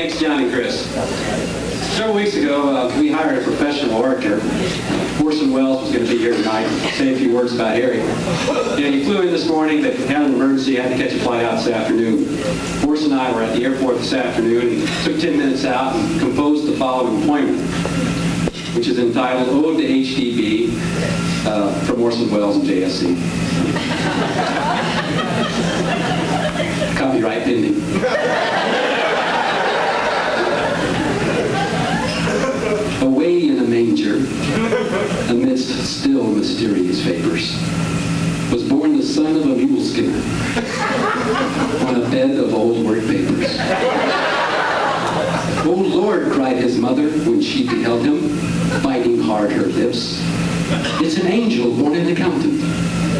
Thanks, John and Chris. Several weeks ago, we hired a professional orator. Orson was going to be here tonight to say a few words about Harry. And he flew in this morning, but had an emergency, had to catch a flight out this afternoon. Orson and I were at the airport this afternoon and took 10 minutes out and composed the following poem, which is entitled Ode to HDB from Orson Welles and JSC. Copyright pending. Away in a manger, amidst still mysterious vapors, was born the son of a mule skinner on a bed of old work papers. "Oh Lord," cried his mother when she beheld him, biting hard her lips, "it's an angel born an accountant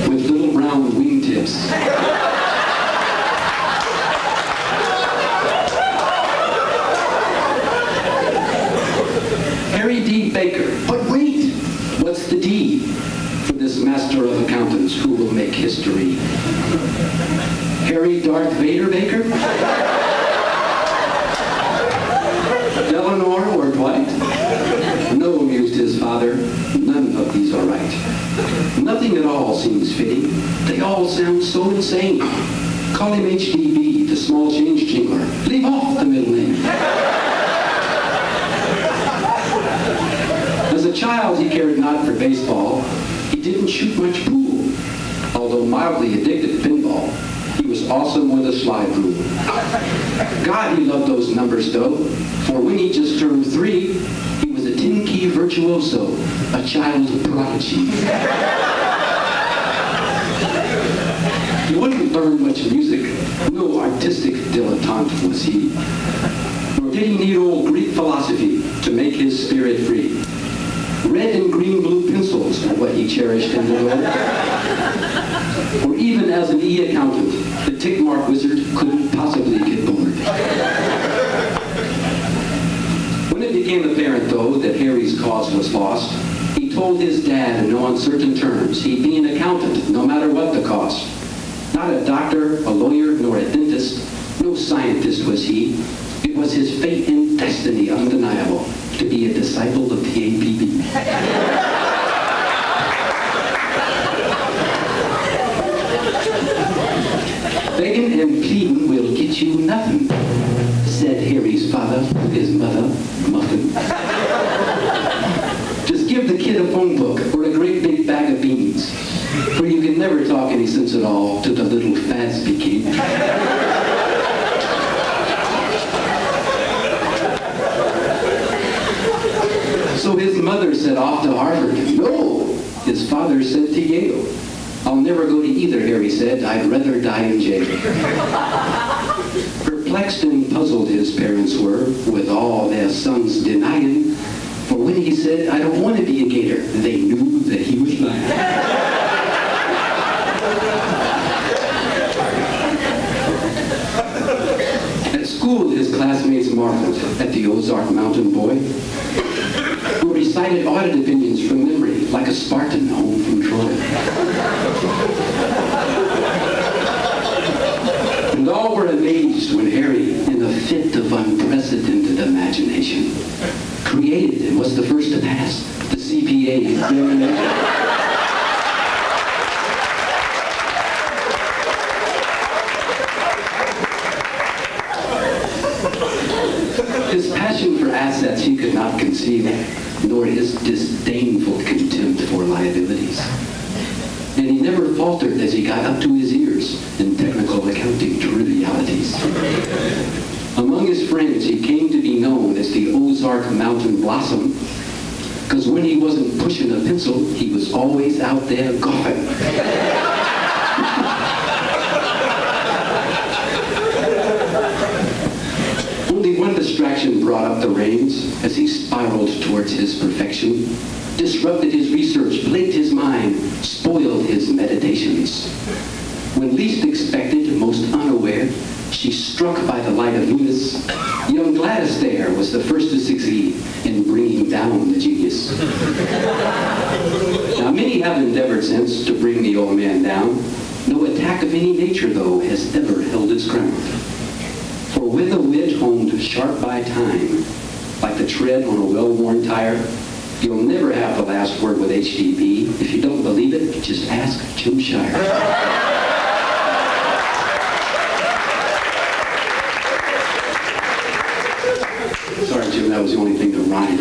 with little brown wingtips." Harry D. Baker. But wait! What's the D for this master of accountants who will make history? Harry Darth Vader Baker? Eleanor or Dwight? No, mused his father, none of these are right. Nothing at all seems fitting. They all sound so insane. Call him HDB, the small change jingler. Leave off the middle name. As a child, he cared not for baseball. He didn't shoot much pool. Although mildly addicted to pinball, he was awesome with a slide rule. God, he loved those numbers, though, for when he just turned 3, he was a 10-key virtuoso, a child prodigy. He wouldn't learn much music. No artistic dilettante was he. Nor did he need old Greek philosophy to make his spirit free. Red and green blue pencils are what he cherished in the world. Or even as an E-accountant, the tick-mark wizard couldn't possibly get bored. When it became apparent, though, that Harry's cause was lost, he told his dad in no uncertain terms he'd be an accountant no matter what the cost. Not a doctor, a lawyer, nor a dentist, no scientist was he. It was his fate and destiny undeniable to be a disciple of the APB. Begging and pleading will get you nothing, said Harry's father to his mother, Muffin. Just give the kid a phone book or a great big bag of beans, for you can never talk any sense at all to the little Fazby kid. So his mother said off to Harvard. No, his father said to Yale. I'll never go to either, Harry said. I'd rather die in jail. Perplexed and puzzled his parents were, with all their sons denying. For when he said, I don't want to be a gator, they knew that he was lying. At school, his classmates marveled at the Ozark Mountain boy, who recited audit opinions from memory like a Spartan home from Troy. And all were amazed when Harry, in a fit of unprecedented imagination, created and was the first to pass the CPA examination. His passion for assets he could not conceal, nor his disdainful contempt for liabilities. And he never faltered as he got up to his ears in technical accounting trivialities. Among his friends, he came to be known as the Ozark Mountain Blossom, because when he wasn't pushing a pencil, he was always out there golfing. Only one distraction brought up the reins as he spiraled towards his perfection, disrupted his research, blinked his mind, spoiled his meditations. When least expected, most unaware, she struck by the light of Venus. Young Gladys there was the first to succeed in bringing down the genius. Now, many have endeavored since to bring the old man down. No attack of any nature, though, has ever held its ground. For with a wit honed sharp by time, like the tread on a well-worn tire. You'll never have the last word with HDB. If you don't believe it, just ask Jim Shire. Sorry, Jim, that was the only thing that rhymed.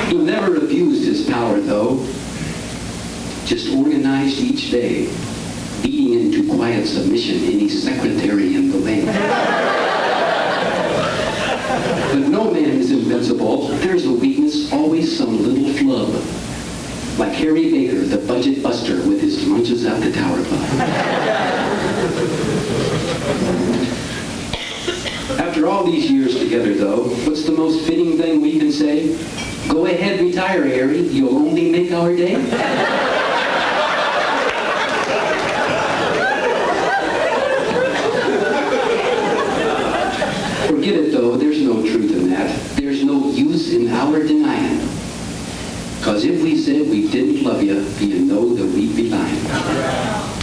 He never abused his power, though. Just organized each day, beating into quiet submission any secretary in the land. But no man is invincible. There's a weakness, always some little flub. Like Harry Baker, the budget buster, with his lunches at the Tower Club. After all these years together, though, what's the most fitting thing we can say? Go ahead, retire, Harry. You'll only make our day. Forget it, though. There's no truth in that. There's no use in our denying. Because if we said we didn't love you, you know that we'd be lying.